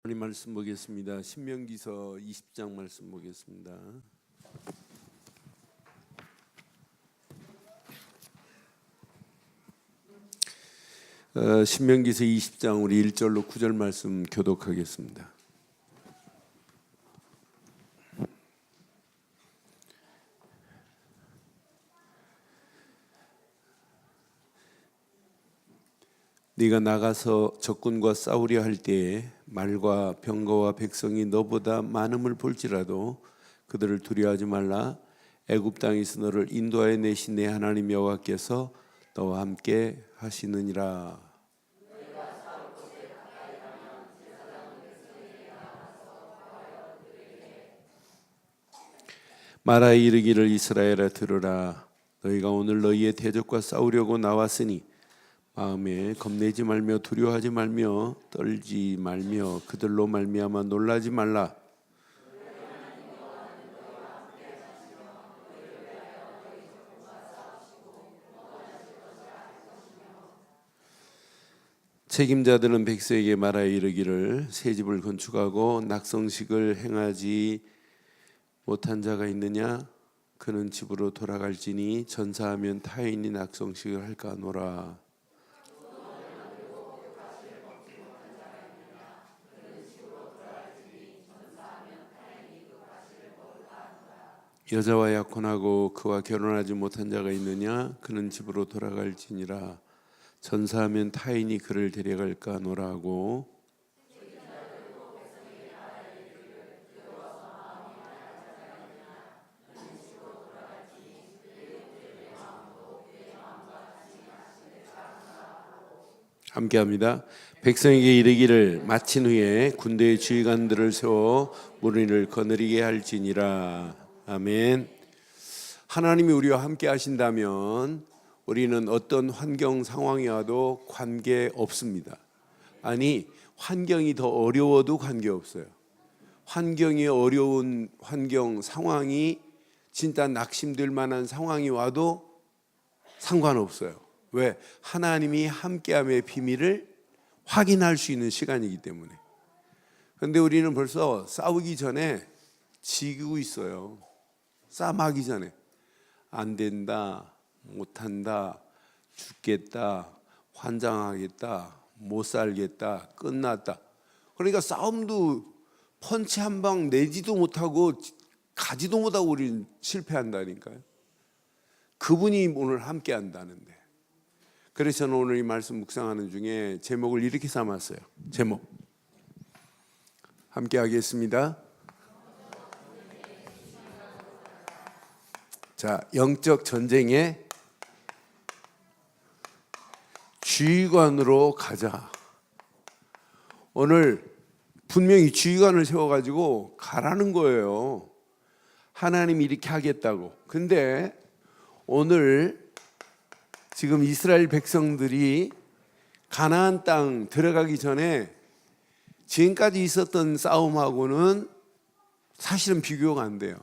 하나님 말씀 보겠습니다. 신명기서 20장 말씀 보겠습니다. 신명기서 20장 우리 1절로 9절 말씀 교독하겠습니다. 네가 나가서 적군과 싸우려 할 때에 말과 병거와 백성이 너보다 많음을 볼지라도 그들을 두려워하지 말라. 애굽 땅에서 너를 인도하여 내신 내 하나님 여호와께서 너와 함께 하시느니라. 말하여 이르기를 이스라엘아 들으라. 너희가 오늘 너희의 대적과 싸우려고 나왔으니 마음에 겁내지 말며 두려워하지 말며 떨지 말며 그들로 말미암아 놀라지 말라. 책임자들은 백성에게 말하여 이르기를 새 집을 건축하고 낙성식을 행하지 못한 자가 있느냐? 그는 집으로 돌아갈지니 전사하면 타인이 낙성식을 할까 하노라. 여자와 약혼하고 그와 결혼하지 못한 자가 있느냐? 그는 집으로 돌아갈지니라. 전사하면 타인이 그를 데려갈까 하노라고. 함께합니다. 백성에게 이르기를 마친 후에 군대의 지휘관들을 세워 무리를 거느리게 할지니라. 아멘. 하나님이 우리와 함께 하신다면 우리는 어떤 환경 상황이 와도 관계 없습니다. 아니, 환경이 더 어려워도 관계 없어요. 환경이 어려운 환경 상황이 진짜 낙심될 만한 상황이 와도 상관없어요. 왜? 하나님이 함께함의 비밀을 확인할 수 있는 시간이기 때문에. 그런데 우리는 벌써 싸우기 전에 지고 있어요. 싸움하기 전에 안 된다, 못한다, 죽겠다, 환장하겠다, 못 살겠다, 끝났다. 그러니까 싸움도 펀치 한 방 내지도 못하고 가지도 못하고 우리는 실패한다니까요. 그분이 오늘 함께 한다는데. 그래서 저는 오늘 이 말씀 묵상하는 중에 제목을 이렇게 삼았어요. 제목 함께 하겠습니다. 자, 영적 전쟁의 지휘관으로 가자. 오늘 분명히 지휘관을 세워가지고 가라는 거예요. 하나님이 이렇게 하겠다고. 근데 오늘 지금 이스라엘 백성들이 가나안 땅 들어가기 전에 지금까지 있었던 싸움하고는 사실은 비교가 안 돼요.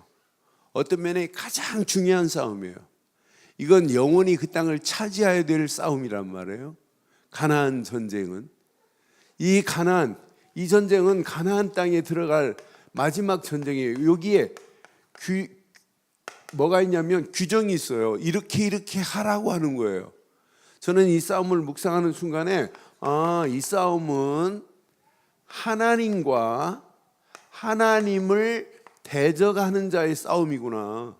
어떤 면에 가장 중요한 싸움이에요. 이건 영원히 그 땅을 차지해야 될 싸움이란 말이에요. 가나안 전쟁은. 이 전쟁은 가나안 땅에 들어갈 마지막 전쟁이에요. 여기에 뭐가 있냐면 규정이 있어요. 이렇게 하라고 하는 거예요. 저는 이 싸움을 묵상하는 순간에 이 싸움은 하나님과 하나님을 대적하는 자의 싸움이구나.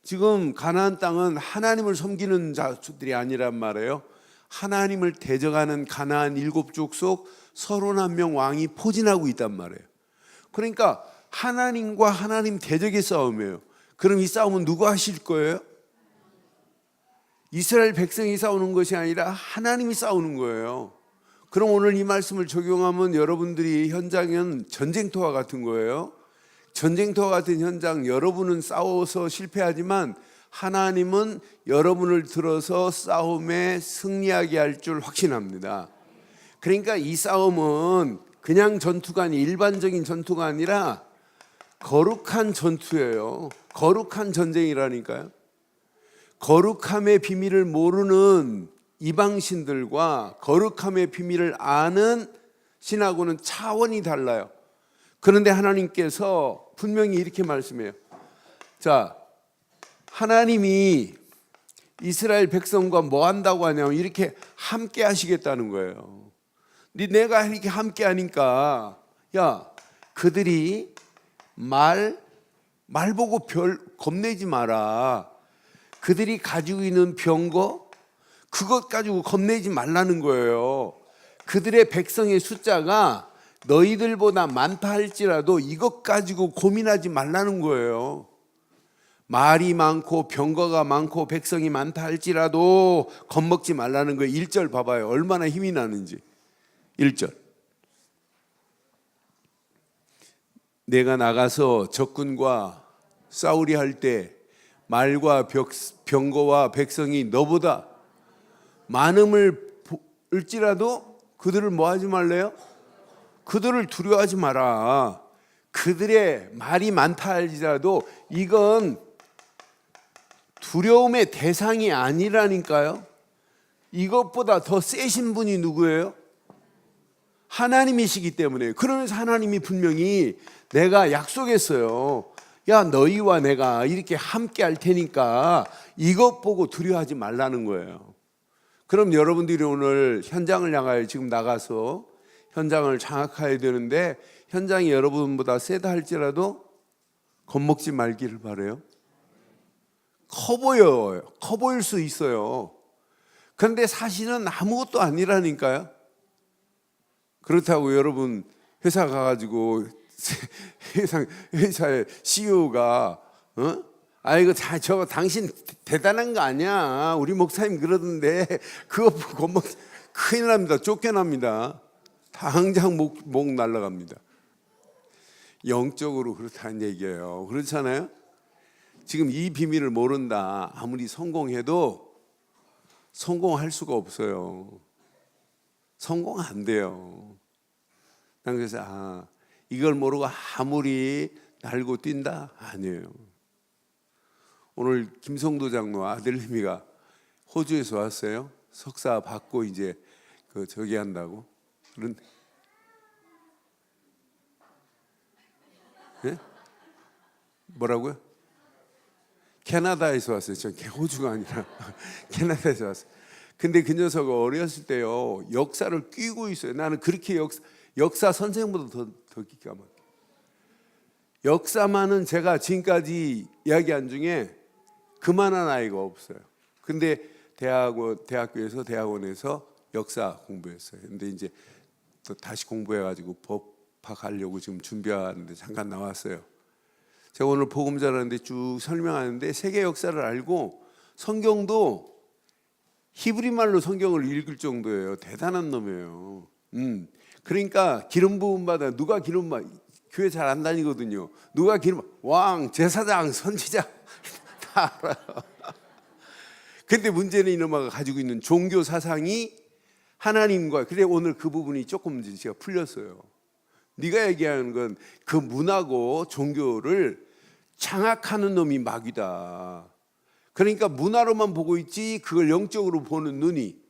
지금 가나안 땅은 하나님을 섬기는 자들이 아니란 말이에요. 하나님을 대적하는 가나안 7족속 31명 왕이 포진하고 있단 말이에요. 그러니까 하나님과 하나님 대적의 싸움이에요. 그럼 이 싸움은 누가 하실 거예요? 이스라엘 백성이 싸우는 것이 아니라 하나님이 싸우는 거예요. 그럼 오늘 이 말씀을 적용하면 여러분들이 현장은 전쟁터와 같은 거예요. 전쟁터와 같은 현장, 여러분은 싸워서 실패하지만 하나님은 여러분을 들어서 싸움에 승리하게 할 줄 확신합니다. 그러니까 이 싸움은 그냥 전투가 아니 일반적인 전투가 아니라 거룩한 전투예요. 거룩한 전쟁이라니까요. 거룩함의 비밀을 모르는 이방신들과 거룩함의 비밀을 아는 신하고는 차원이 달라요. 그런데 하나님께서 분명히 이렇게 말씀해요. 자, 하나님이 이스라엘 백성과 뭐 한다고 하냐면 이렇게 함께 하시겠다는 거예요. 내가 이렇게 함께 하니까 야, 그들이 말 보고 별 겁내지 마라. 그들이 가지고 있는 병거 그것 가지고 겁내지 말라는 거예요. 그들의 백성의 숫자가 너희들보다 많다 할지라도 이것 가지고 고민하지 말라는 거예요. 말이 많고 병거가 많고 백성이 많다 할지라도 겁먹지 말라는 거예요. 1절 봐봐요. 얼마나 힘이 나는지. 1절. 내가 나가서 적군과 싸우리 할 때 말과 병거와 백성이 너보다 많음을 볼지라도 그들을 뭐 하지 말래요? 그들을 두려워하지 마라. 그들의 말이 많다 할지라도 이건 두려움의 대상이 아니라니까요. 이것보다 더 세신 분이 누구예요? 하나님이시기 때문에. 그러면서 하나님이 분명히 내가 약속했어요. 야, 너희와 내가 이렇게 함께 할 테니까 이것 보고 두려워하지 말라는 거예요. 그럼 여러분들이 오늘 현장을 향하여 지금 나가서 현장을 장악해야 되는데 현장이 여러분보다 세다 할지라도 겁먹지 말기를 바라요. 커 보여요. 커 보일 수 있어요. 그런데 사실은 아무것도 아니라니까요. 그렇다고 여러분 회사 가가지고 회사의 CEO가 아이고 저거 당신 대단한 거 아니야. 우리 목사님 그러던데 그거 겁먹 큰일 납니다. 쫓겨납니다. 당장 목 날라갑니다. 영적으로 그렇다는 얘기예요. 그렇잖아요. 지금 이 비밀을 모른다. 아무리 성공해도 성공할 수가 없어요. 성공 안 돼요. 난 그래서 이걸 모르고 아무리 날고 뛴다? 아니에요. 오늘 김성도 장로 아들내미가 호주에서 왔어요. 석사 받고 이제 저기 한다고. 그런데 네? 뭐라고요? 캐나다에서 왔어요. 저 호주가 아니라 캐나다에서 왔어요. 근데 그 녀석은 어렸을 때요 역사를 끼고 있어요. 나는 그렇게 역사 선생보다 더 기가 막혀. 역사만은 제가 지금까지 이야기한 중에 그만한 아이가 없어요. 근데 대학교에서 대학원에서 역사 공부했어요. 근데 이제 또 다시 공부해가지고 법학하려고 지금 준비하는데 잠깐 나왔어요. 제가 오늘 복음 전하는데 쭉 설명하는데 세계 역사를 알고 성경도 히브리 말로 성경을 읽을 정도예요. 대단한 놈이에요. 그러니까 기름 부음 받아. 누가 기름 받아? 교회 잘 안 다니거든요. 누가 기름 왕, 제사장, 선지자 다 알아요. 근데 문제는 이놈아가 가지고 있는 종교 사상이 하나님과 그래 오늘 그 부분이 조금 제가 풀렸어요. 네가 얘기하는 건 그 문화고 종교를 장악하는 놈이 마귀다. 그러니까 문화로만 보고 있지 그걸 영적으로 보는 눈이.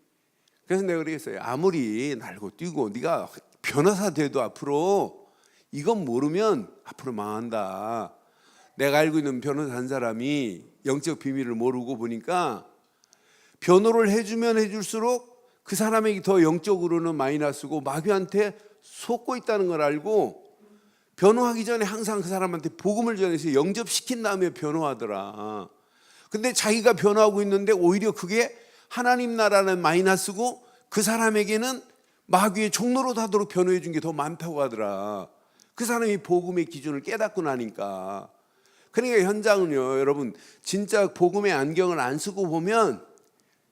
그래서 내가 그랬어요. 아무리 날고 뛰고 네가 변호사 돼도 앞으로 이건 모르면 앞으로 망한다. 내가 알고 있는 변호사 한 사람이 영적 비밀을 모르고 보니까 변호를 해주면 해줄수록 그 사람에게 더 영적으로는 마이너스고 마귀한테 속고 있다는 걸 알고 변호하기 전에 항상 그 사람한테 복음을 전해서 영접시킨 다음에 변호하더라. 근데 자기가 변호하고 있는데 오히려 그게 하나님 나라는 마이너스고 그 사람에게는 마귀의 종로로 하도록 변호해 준 게 더 많다고 하더라. 그 사람이 복음의 기준을 깨닫고 나니까. 그러니까 현장은요 여러분 진짜 복음의 안경을 안 쓰고 보면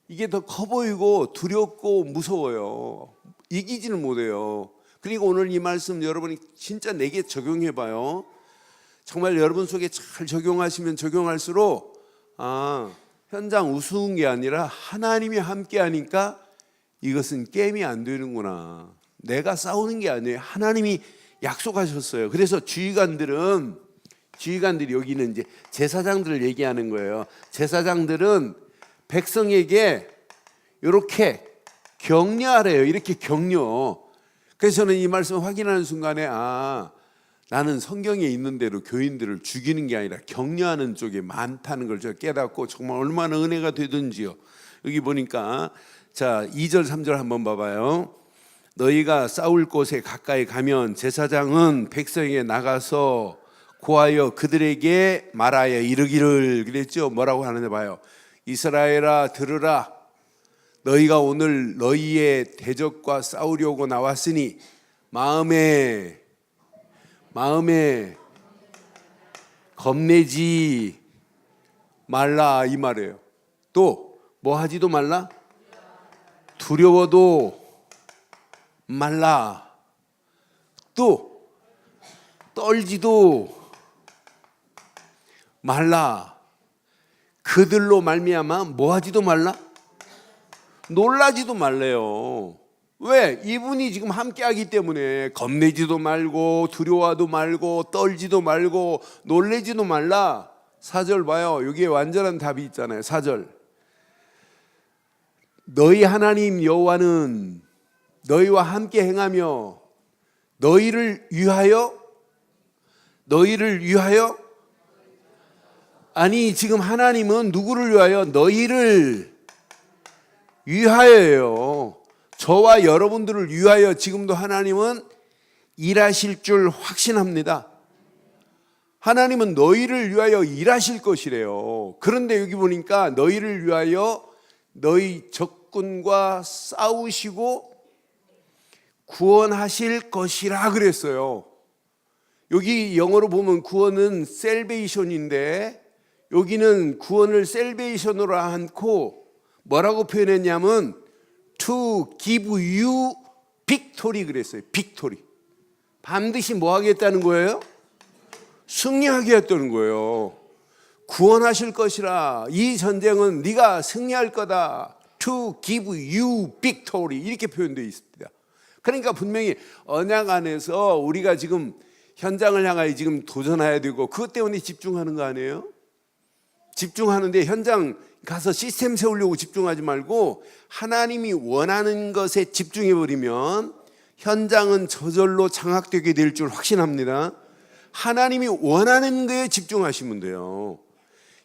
이게 더 커 보이고 두렵고 무서워요. 이기지는 못해요. 그리고 오늘 이 말씀 여러분이 진짜 내게 적용해 봐요. 정말 여러분 속에 잘 적용하시면 적용할수록 현장 우스운 게 아니라 하나님이 함께 하니까 이것은 게임이 안 되는구나. 내가 싸우는 게 아니에요. 하나님이 약속하셨어요. 그래서 지휘관들이 여기는 이제 제사장들을 얘기하는 거예요. 제사장들은 백성에게 이렇게 격려하래요. 이렇게 격려. 그래서 저는 이 말씀을 확인하는 순간에 나는 성경에 있는 대로 교인들을 죽이는 게 아니라 격려하는 쪽에 많다는 걸 제가 깨닫고 정말 얼마나 은혜가 되든지요. 여기 보니까 자 2절 3절 한번 봐봐요. 너희가 싸울 곳에 가까이 가면 제사장은 백성에게 나가서 고하여 그들에게 말하여 이르기를 그랬죠. 뭐라고 하는지 봐요. 이스라엘아 들으라. 너희가 오늘 너희의 대적과 싸우려고 나왔으니 마음에 겁내지 말라 이 말이에요. 또 뭐 하지도 말라? 두려워도 말라. 또 떨지도 말라. 그들로 말미암아 뭐 하지도 말라? 놀라지도 말래요. 왜? 이분이 지금 함께 하기 때문에 겁내지도 말고 두려워도 말고 떨지도 말고 놀래지도 말라. 4절 봐요. 여기에 완전한 답이 있잖아요. 4절. 너희 하나님 여호와는 너희와 함께 행하며 너희를 위하여 아니 지금 하나님은 누구를 위하여? 너희를 위하여예요. 저와 여러분들을 위하여 지금도 하나님은 일하실 줄 확신합니다. 하나님은 너희를 위하여 일하실 것이래요. 그런데 여기 보니까 너희를 위하여 너희 적군과 싸우시고 구원하실 것이라 그랬어요. 여기 영어로 보면 구원은 salvation인데 여기는 구원을 salvation으로 않고 뭐라고 표현했냐면 to give you victory 그랬어요. victory. 반드시 뭐 하겠다는 거예요? 승리하게 했다는 거예요. 구원하실 것이라. 이 전쟁은 네가 승리할 거다. To give you victory 이렇게 표현되어 있습니다. 그러니까 분명히 언약 안에서 우리가 지금 현장을 향하여 지금 도전해야 되고 그것 때문에 집중하는 거 아니에요? 집중하는데 현장 가서 시스템 세우려고 집중하지 말고 하나님이 원하는 것에 집중해버리면 현장은 저절로 장악되게 될 줄 확신합니다. 하나님이 원하는 거에 집중하시면 돼요.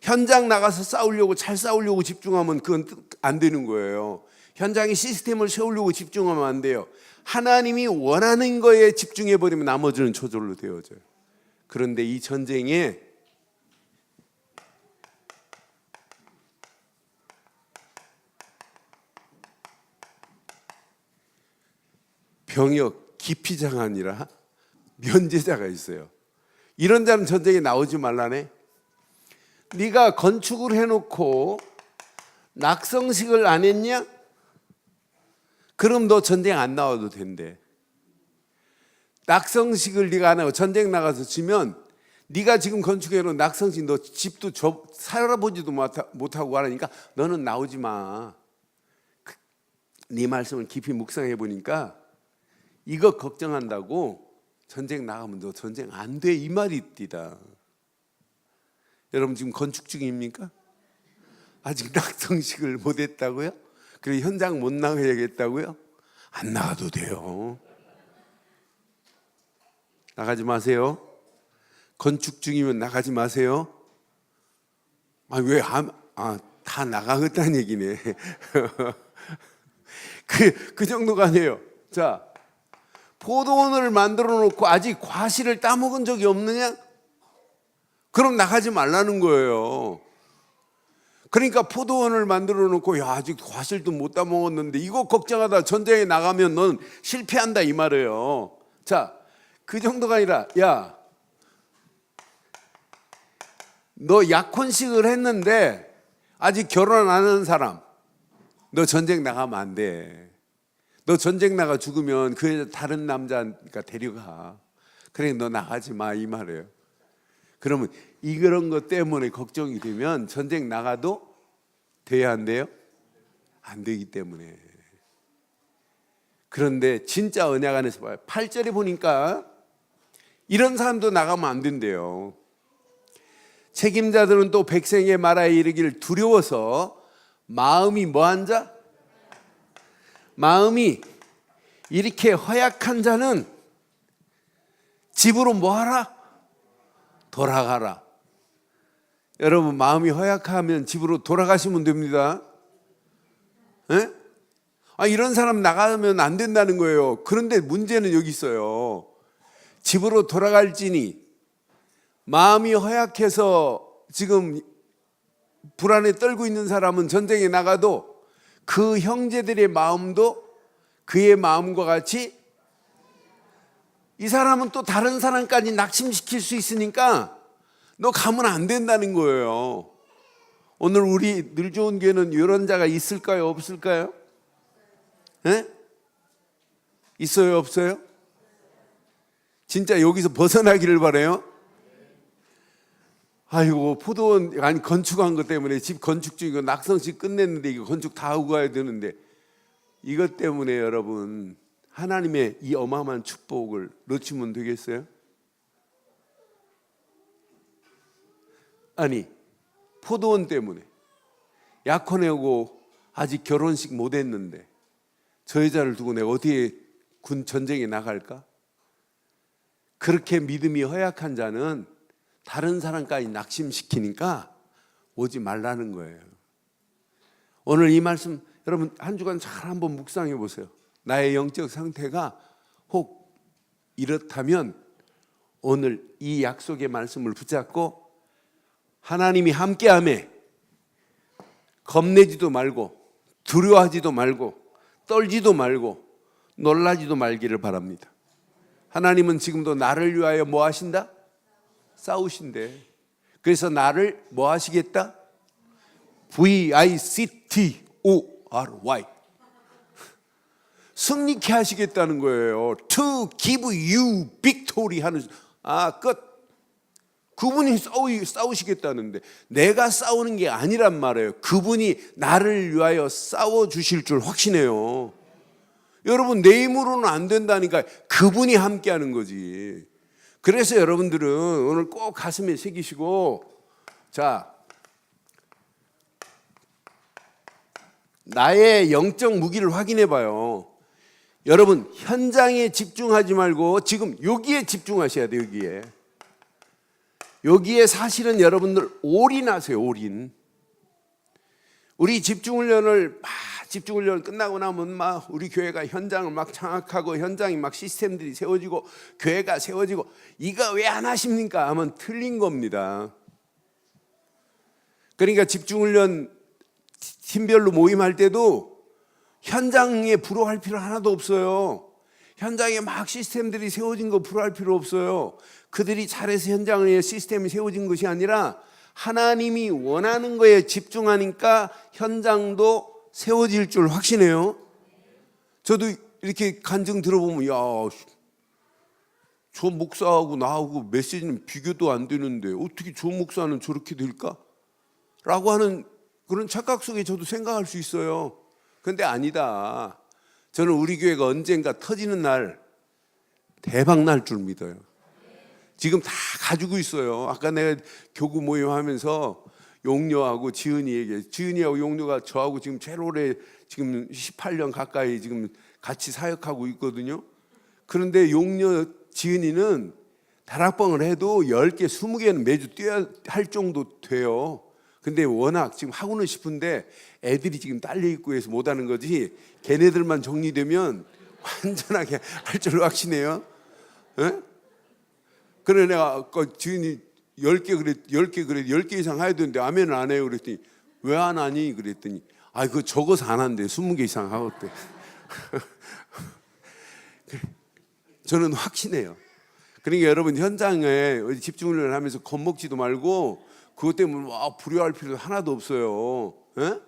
현장 나가서 싸우려고 잘 싸우려고 집중하면 그건 안 되는 거예요. 현장에 시스템을 세우려고 집중하면 안 돼요. 하나님이 원하는 거에 집중해버리면 나머지는 저절로 되어져요. 그런데 이 전쟁에 병역 기피자가 아니라 면제자가 있어요. 이런 자는 전쟁에 나오지 말라네. 네가 건축을 해놓고 낙성식을 안 했냐? 그럼 너 전쟁 안 나와도 된대. 낙성식을 네가 안 하고 전쟁 나가서 지면 네가 지금 건축해놓은 낙성식 너 집도 살아보지도 못하고 가라니까 너는 나오지 마. 네 말씀을 깊이 묵상해 보니까 이거 걱정한다고 전쟁 나가면 너 전쟁 안 돼 이 말이 있디다. 여러분 지금 건축 중입니까? 아직 낙성식을 못 했다고요? 그래 현장 못 나가야겠다고요? 안 나가도 돼요. 나가지 마세요. 건축 중이면 나가지 마세요. 다 나가겠다는 얘기네. 그 정도가 아니에요. 자, 포도원을 만들어 놓고 아직 과실을 따먹은 적이 없느냐? 그럼 나가지 말라는 거예요. 그러니까 포도원을 만들어 놓고 아직 과실도 못 따먹었는데 이거 걱정하다 전쟁에 나가면 넌 실패한다 이 말이에요. 자, 그 정도가 아니라 너 약혼식을 했는데 아직 결혼 안 하는 사람 너 전쟁 나가면 안 돼. 너 전쟁 나가 죽으면 그 여자 다른 남자가 데려가. 그래 너 나가지 마 이 말이에요. 그러면 이런 것 때문에 걱정이 되면 전쟁 나가도 돼야 안 돼요? 안 되기 때문에. 그런데 진짜 언약 안에서 봐요. 8절에 보니까 이런 사람도 나가면 안 된대요. 책임자들은 또 백성의 말하여 이르기를 두려워서 마음이 뭐한 자? 마음이 이렇게 허약한 자는 집으로 뭐하라? 돌아가라. 여러분 마음이 허약하면 집으로 돌아가시면 됩니다. 에? 이런 사람 나가면 안 된다는 거예요. 그런데 문제는 여기 있어요. 집으로 돌아갈지니 마음이 허약해서 지금 불안에 떨고 있는 사람은 전쟁에 나가도 그 형제들의 마음도 그의 마음과 같이, 이 사람은 또 다른 사람까지 낙심시킬 수 있으니까 너 가면 안 된다는 거예요. 오늘 우리 늘 좋은 교회는 이런 자가 있을까요? 없을까요? 에? 있어요? 없어요? 진짜 여기서 벗어나기를 바라요. 아이고, 포도원 아니 건축한 것 때문에 집 건축 중이고 낙성식 끝냈는데 이거 건축 다 하고 가야 되는데, 이것 때문에 여러분 하나님의 이 어마어마한 축복을 놓치면 되겠어요? 아니, 포도원 때문에 약혼하고 아직 결혼식 못 했는데 저 여자를 두고 내가 어디에 군 전쟁에 나갈까? 그렇게 믿음이 허약한 자는 다른 사람까지 낙심시키니까 오지 말라는 거예요. 오늘 이 말씀 여러분 한 주간 잘 한번 묵상해 보세요. 나의 영적 상태가 혹 이렇다면 오늘 이 약속의 말씀을 붙잡고 하나님이 함께하매 겁내지도 말고 두려워하지도 말고 떨지도 말고 놀라지도 말기를 바랍니다. 하나님은 지금도 나를 위하여 뭐 하신다? 싸우신대. 그래서 나를 뭐 하시겠다? V-I-C-T-O-R-Y 승리케 하시겠다는 거예요. To give you victory 하는, 끝. 그분이 싸우시겠다는데 내가 싸우는 게 아니란 말이에요. 그분이 나를 위하여 싸워주실 줄 확신해요. 여러분 내 힘으로는 안 된다니까 그분이 함께하는 거지. 그래서 여러분들은 오늘 꼭 가슴에 새기시고, 자, 나의 영적 무기를 확인해 봐요. 여러분 현장에 집중하지 말고 지금 여기에 집중하셔야 돼요. 여기에 사실은 여러분들 올인하세요. 올인. 우리 집중훈련 끝나고 나면 막 우리 교회가 현장을 막 장악하고 현장이 막 시스템들이 세워지고 교회가 세워지고, 이거 왜 안 하십니까? 하면 틀린 겁니다. 그러니까 집중훈련 팀별로 모임할 때도 현장에 불허할 필요 하나도 없어요. 현장에 막 시스템들이 세워진 거 불허할 필요 없어요. 그들이 잘해서 현장에 시스템이 세워진 것이 아니라 하나님이 원하는 거에 집중하니까 현장도 세워질 줄 확신해요. 저도 이렇게 간증 들어보면, 야, 저 목사하고 나하고 메시지는 비교도 안 되는데 어떻게 저 목사는 저렇게 될까? 라고 하는 그런 착각 속에 저도 생각할 수 있어요. 그런데 아니다. 저는 우리 교회가 언젠가 터지는 날, 대박 날 줄 믿어요. 지금 다 가지고 있어요. 아까 내가 교구 모임 하면서 용녀하고 지은이하고 용녀가 저하고 지금 제일 오래 지금 18년 가까이 지금 같이 사역하고 있거든요. 그런데 용녀 지은이는 다락방을 해도 10개, 20개는 매주 뛰어야 할 정도 돼요. 근데 워낙 지금 하고는 싶은데 애들이 지금 딸려 있고 해서 못하는 거지, 걔네들만 정리되면 완전하게 할 줄 확신해요. 에? 그래 내가 지은이 10개 이상 해야 되는데 아멘을 안 해요. 그랬더니 왜 안 하니? 그랬더니 그거 적어서 안 한대. 20개 이상 하겠대. 저는 확신해요. 그러니까 여러분 현장에 집중을 하면서 겁먹지도 말고 그것 때문에 불효할 필요 하나도 없어요. 에?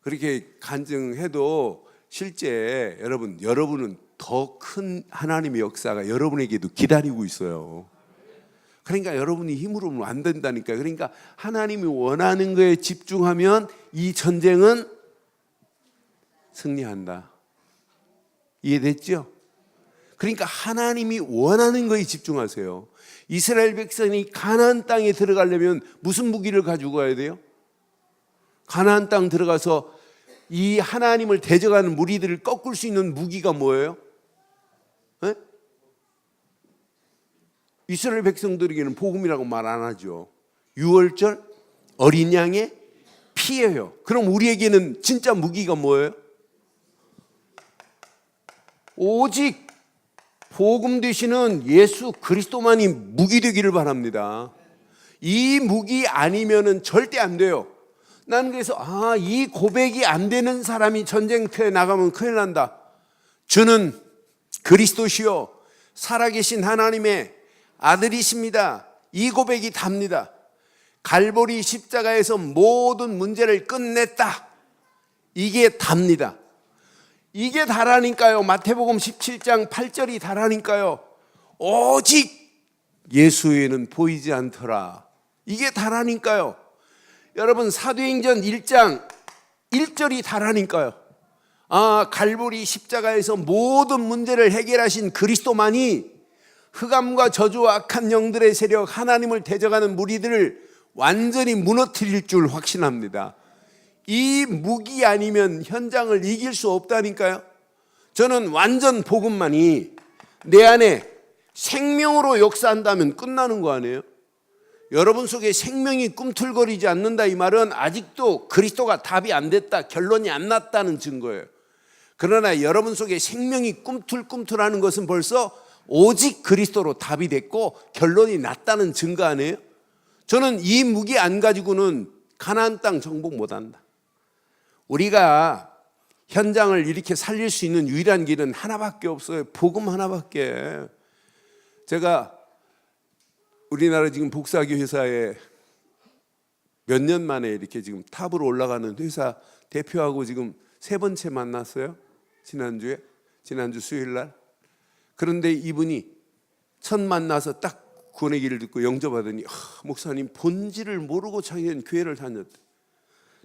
그렇게 간증해도 실제 여러분은 더 큰 하나님의 역사가 여러분에게도 기다리고 있어요. 그러니까 여러분이 힘으로는 안 된다니까요. 그러니까 하나님이 원하는 거에 집중하면 이 전쟁은 승리한다. 이해됐죠? 그러니까 하나님이 원하는 거에 집중하세요. 이스라엘 백성이 가나안 땅에 들어가려면 무슨 무기를 가지고 가야 돼요? 가나안 땅 들어가서 이 하나님을 대적하는 무리들을 꺾을 수 있는 무기가 뭐예요? 에? 이스라엘 백성들에게는 복음이라고 말 안 하죠. 유월절 어린 양의 피예요. 그럼 우리에게는 진짜 무기가 뭐예요? 오직 복음 되시는 예수 그리스도만이 무기 되기를 바랍니다. 이 무기 아니면은 절대 안 돼요. 나는 그래서 이 고백이 안 되는 사람이 전쟁터에 나가면 큰일 난다. 주는 그리스도시요 살아계신 하나님의 아들이십니다. 이 고백이 답니다. 갈보리 십자가에서 모든 문제를 끝냈다. 이게 답니다. 이게 다라니까요. 마태복음 17장 8절이 다라니까요. 오직 예수 외에는 보이지 않더라. 이게 다라니까요. 여러분 사도행전 1장 1절이 다라니까요. 갈보리 십자가에서 모든 문제를 해결하신 그리스도만이 흑암과 저주와 악한 영들의 세력, 하나님을 대적하는 무리들을 완전히 무너뜨릴 줄 확신합니다. 이 무기 아니면 현장을 이길 수 없다니까요. 저는 완전 복음만이 내 안에 생명으로 역사한다면 끝나는 거 아니에요? 여러분 속에 생명이 꿈틀거리지 않는다 이 말은 아직도 그리스도가 답이 안 됐다, 결론이 안 났다는 증거예요. 그러나 여러분 속에 생명이 꿈틀꿈틀하는 것은 벌써 오직 그리스도로 답이 됐고 결론이 났다는 증거 아니에요? 저는 이 무기 안 가지고는 가나안 땅 정복 못한다. 우리가 현장을 이렇게 살릴 수 있는 유일한 길은 하나밖에 없어요. 복음 하나밖에. 제가 우리나라 지금 복사기 회사에 몇 년 만에 이렇게 지금 탑으로 올라가는 회사 대표하고 지금 3번째 만났어요. 지난주 수요일 날. 그런데 이분이 첫 만나서 딱 구원의 길을 듣고 영접하더니 목사님 본질을 모르고 자기는 교회를 다녔대.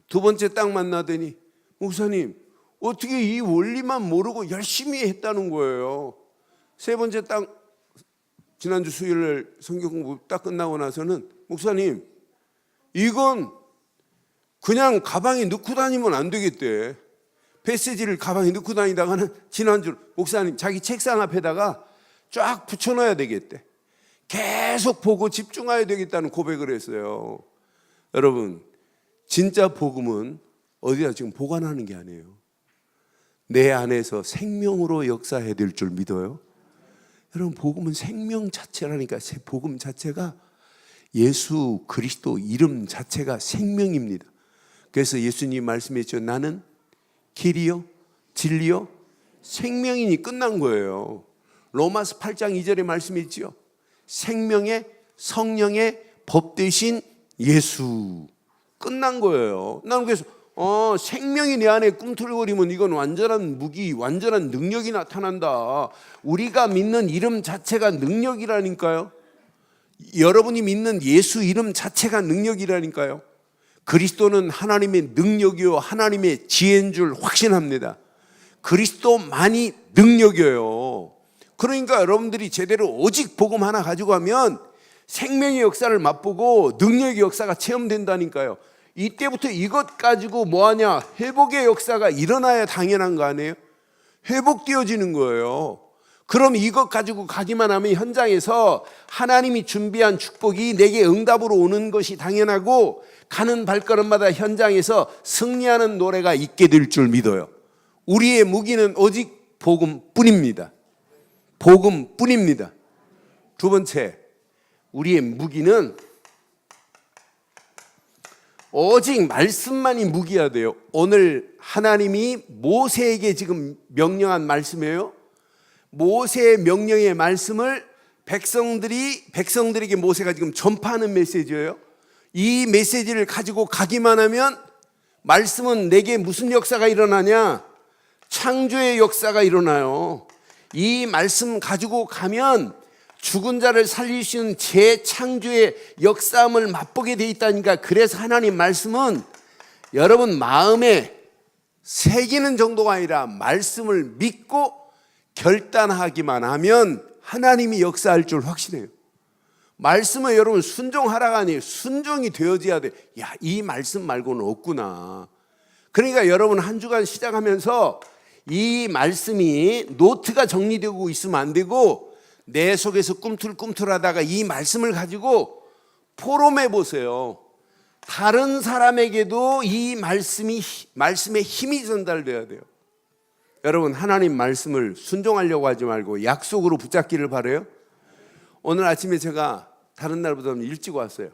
두 번째 딱 만나더니 목사님 어떻게 이 원리만 모르고 열심히 했다는 거예요. 세 번째 딱 지난주 수요일 날 성경 공부 딱 끝나고 나서는 목사님 이건 그냥 가방에 넣고 다니면 안 되겠대. 메시지를 가방에 넣고 다니다가는 지난주 목사님 자기 책상 앞에다가 쫙 붙여놔야 되겠대. 계속 보고 집중해야 되겠다는 고백을 했어요. 여러분 진짜 복음은 어디다 지금 보관하는 게 아니에요. 내 안에서 생명으로 역사해야 될 줄 믿어요. 여러분 복음은 생명 자체라니까. 복음 자체가 예수 그리스도 이름 자체가 생명입니다. 그래서 예수님 말씀했죠. 나는 길이요 진리요 생명이니 끝난 거예요. 로마서 8장 2절에 말씀했지요. 생명의 성령의 법 되신 예수. 끝난 거예요. 나는 그래서 생명이 내 안에 꿈틀거리면 이건 완전한 무기, 완전한 능력이 나타난다. 우리가 믿는 이름 자체가 능력이라니까요. 여러분이 믿는 예수 이름 자체가 능력이라니까요. 그리스도는 하나님의 능력이요 하나님의 지혜인 줄 확신합니다. 그리스도만이 능력이에요. 그러니까 여러분들이 제대로 오직 복음 하나 가지고 가면 생명의 역사를 맛보고 능력의 역사가 체험된다니까요. 이때부터 이것 가지고 뭐하냐? 회복의 역사가 일어나야 당연한 거 아니에요? 회복되어지는 거예요. 그럼 이것 가지고 가기만 하면 현장에서 하나님이 준비한 축복이 내게 응답으로 오는 것이 당연하고 가는 발걸음마다 현장에서 승리하는 노래가 있게 될 줄 믿어요. 우리의 무기는 오직 복음뿐입니다. 복음뿐입니다. 두 번째, 우리의 무기는 오직 말씀만이 무기야 돼요. 오늘 하나님이 모세에게 지금 명령한 말씀이에요. 모세의 명령의 말씀을 백성들에게 모세가 지금 전파하는 메시지예요. 이 메시지를 가지고 가기만 하면 말씀은 내게 무슨 역사가 일어나냐? 창조의 역사가 일어나요. 이 말씀 가지고 가면 죽은 자를 살리시는 재창조의 역사함을 맛보게 돼 있다니까. 그래서 하나님 말씀은 여러분 마음에 새기는 정도가 아니라 말씀을 믿고 결단하기만 하면 하나님이 역사할 줄 확신해요. 말씀을 여러분 순종하라가 아니에요. 순종이 되어져야 돼. 이 말씀 말고는 없구나. 그러니까 여러분 한 주간 시작하면서 이 말씀이 노트가 정리되고 있으면 안 되고 내 속에서 꿈틀꿈틀하다가 이 말씀을 가지고 포럼해 보세요. 다른 사람에게도 이 말씀의 힘이 전달돼야 돼요. 여러분, 하나님 말씀을 순종하려고 하지 말고 약속으로 붙잡기를 바라요. 오늘 아침에 제가 다른 날보다 일찍 왔어요.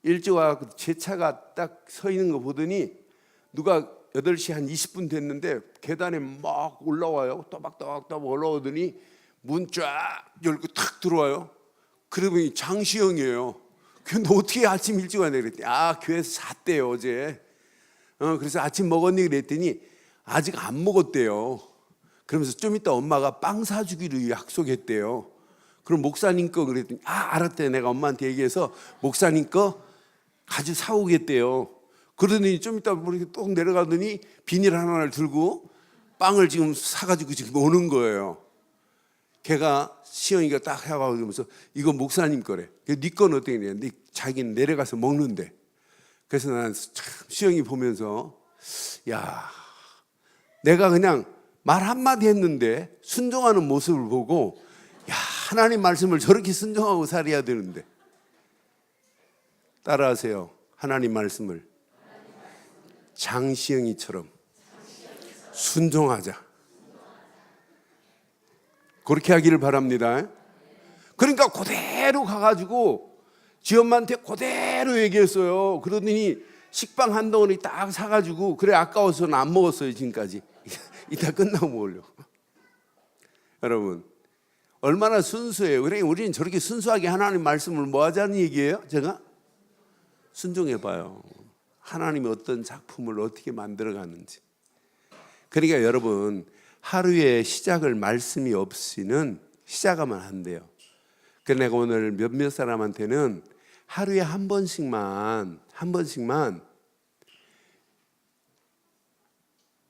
일찍 와서 제 차가 딱 서 있는 거 보더니 누가 8시 한 20분 됐는데 계단에 막 올라와요. 또박또박 올라오더니 문 쫙 열고 탁 들어와요. 그러더니 장시영이에요. 너 어떻게 아침 일찍 왔냐 그랬더니 교회에서 잤대요 어제. 그래서 아침 먹었니 그랬더니 아직 안 먹었대요. 그러면서 좀 이따 엄마가 빵 사주기로 약속했대요. 그럼 목사님 거 그랬더니 알았대. 내가 엄마한테 얘기해서 목사님 거 가지고 사오겠대요. 그러더니 좀 이따 이렇게 똑 내려가더니 비닐 하나를 들고 빵을 지금 사가지고 지금 오는 거예요. 걔가 시영이가 딱 해가지고 그러면서 이거 목사님 거래. 네 건 어떻게 했는데 자기는 내려가서 먹는데. 그래서 난 참 시영이 보면서 야, 내가 그냥 말 한마디 했는데 순종하는 모습을 보고 야, 하나님 말씀을 저렇게 순종하고 살아야 되는데. 따라하세요. 하나님 말씀을 장시영이처럼 순종하자. 그렇게 하기를 바랍니다. 그러니까 그대로 가가지고 지 엄마한테 그대로 얘기했어요. 그러더니 식빵 한 덩어리 딱 사가지고 그래 아까워서는 안 먹었어요 지금까지. 이따 끝나고 먹으려고. 여러분 얼마나 순수해요. 그러니까 우리는 저렇게 순수하게 하나님 말씀을 뭐 하자는 얘기예요? 제가 순종해봐요. 하나님이 어떤 작품을 어떻게 만들어가는지. 그러니까 여러분 하루의 시작을 말씀이 없이는 시작하면 안 돼요. 그래서 내가 오늘 몇몇 사람한테는 하루에 한 번씩만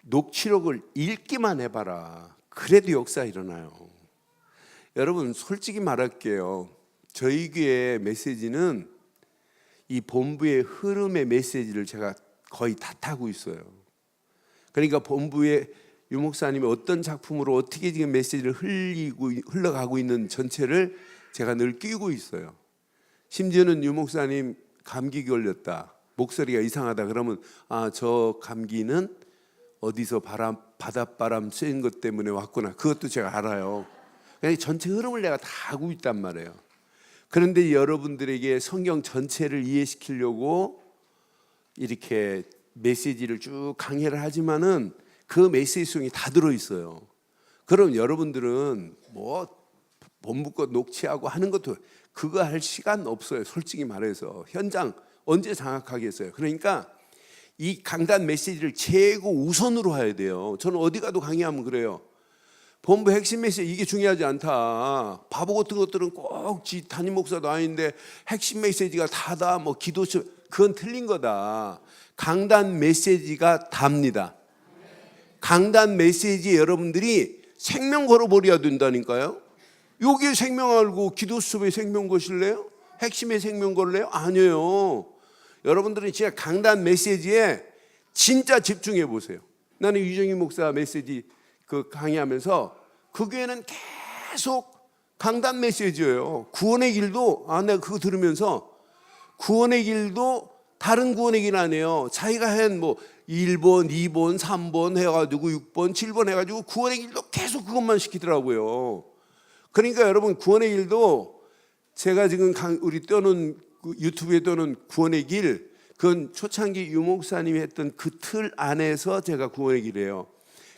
녹취록을 읽기만 해봐라. 그래도 역사 일어나요. 여러분 솔직히 말할게요. 저희 교회 메시지는 이 본부의 흐름의 메시지를 제가 거의 다 타고 있어요. 그러니까 본부의 유 목사님이 어떤 작품으로 어떻게 지금 메시지를 흘러가고 있는 전체를 제가 늘 끼고 있어요. 심지어는 유 목사님 감기 걸렸다, 목소리가 이상하다 그러면 저 감기는 어디서 바닷바람 쐬인 것 때문에 왔구나. 그것도 제가 알아요. 그러니까 전체 흐름을 내가 다 알고 있단 말이에요. 그런데 여러분들에게 성경 전체를 이해시키려고 이렇게 메시지를 쭉 강해를 하지만은 그 메시지 속이 다 들어있어요. 그럼 여러분들은 뭐 본부껏 녹취하고 하는 것도 그거 할 시간 없어요. 솔직히 말해서 현장 언제 장악하겠어요. 그러니까 이 강단 메시지를 최고 우선으로 해야 돼요. 저는 어디 가도 강의하면 그래요. 본부 핵심 메시지 이게 중요하지 않다. 바보 같은 것들은 꼭 담임 목사도 아닌데 핵심 메시지가 다다. 뭐 기도처 그건 틀린 거다. 강단 메시지가 답니다. 강단 메시지에 여러분들이 생명 걸어버려야 된다니까요. 여기에 생명 알고 기도 수업에 생명 거실래요? 핵심에 생명 걸래요? 아니에요. 여러분들은 진짜 강단 메시지에 진짜 집중해 보세요. 나는 유정희 목사 메시지 그 강의하면서 그 교회는 계속 강단 메시지예요. 구원의 길도 내가 그거 들으면서 구원의 길도 다른 구원의 길 아니에요. 자기가 한 뭐 1번, 2번, 3번 해가지고 6번, 7번 해가지고 구원의 길도 계속 그것만 시키더라고요. 그러니까 여러분 구원의 길도 제가 지금 우리 떠는 유튜브에 떠는 구원의 길 그건 초창기 유 목사님이 했던 그 틀 안에서 제가 구원의 길이에요.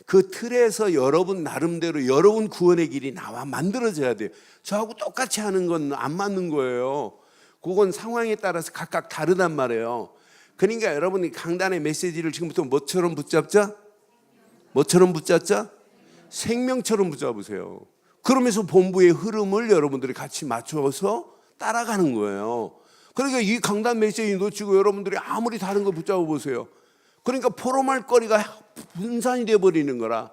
그 틀에서 여러분 나름대로 여러분 구원의 길이 나와 만들어져야 돼요. 저하고 똑같이 하는 건 안 맞는 거예요. 그건 상황에 따라서 각각 다르단 말이에요. 그러니까 여러분이 강단의 메시지를 지금부터 뭐처럼 붙잡자? 뭐처럼 붙잡자? 생명처럼 붙잡으세요. 그러면서 본부의 흐름을 여러분들이 같이 맞춰서 따라가는 거예요. 그러니까 이 강단 메시지 놓치고 여러분들이 아무리 다른 거 붙잡아 보세요. 그러니까 포럼할 거리가 분산이 되어버리는 거라.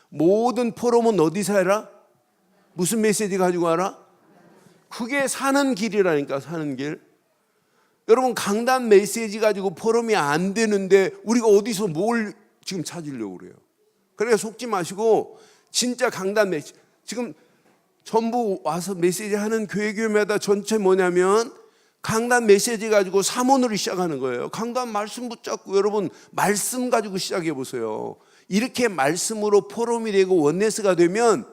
모든 포럼은 어디서 해라? 무슨 메시지 가지고 와라? 그게 사는 길이라니까. 사는 길. 여러분 강단 메시지 가지고 포럼이 안 되는데 우리가 어디서 뭘 지금 찾으려고 그래요? 그러니까 속지 마시고 진짜 강단 메시지. 지금 전부 와서 메시지 하는 교회마다 전체 뭐냐면 강단 메시지 가지고 사모으로 시작하는 거예요. 강단 말씀 붙잡고 여러분 말씀 가지고 시작해 보세요. 이렇게 말씀으로 포럼이 되고 원네스가 되면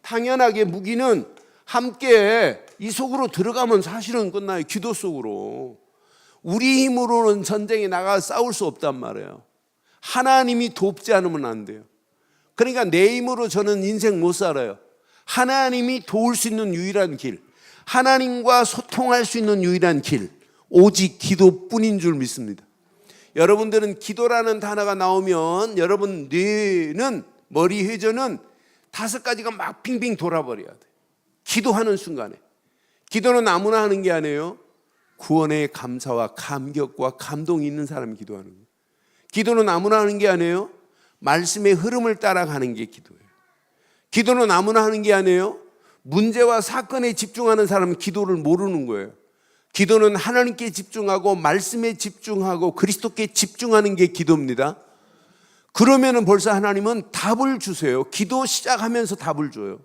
당연하게 무기는 함께 이 속으로 들어가면 사실은 끝나요. 기도 속으로. 우리 힘으로는 전쟁에 나가 싸울 수 없단 말이에요. 하나님이 돕지 않으면 안 돼요. 그러니까 내 힘으로 저는 인생 못 살아요. 하나님이 도울 수 있는 유일한 길, 하나님과 소통할 수 있는 유일한 길, 오직 기도뿐인 줄 믿습니다. 여러분들은 기도라는 단어가 나오면 여러분 뇌는, 머리 회전은 5가지가 막 빙빙 돌아버려야 돼. 기도하는 순간에. 기도는 아무나 하는 게 아니에요. 구원의 감사와 감격과 감동이 있는 사람이 기도하는 거예요. 기도는 아무나 하는 게 아니에요. 말씀의 흐름을 따라가는 게 기도예요. 기도는 아무나 하는 게 아니에요. 문제와 사건에 집중하는 사람은 기도를 모르는 거예요. 기도는 하나님께 집중하고 말씀에 집중하고 그리스도께 집중하는 게 기도입니다. 그러면은 벌써 하나님은 답을 주세요. 기도 시작하면서 답을 줘요.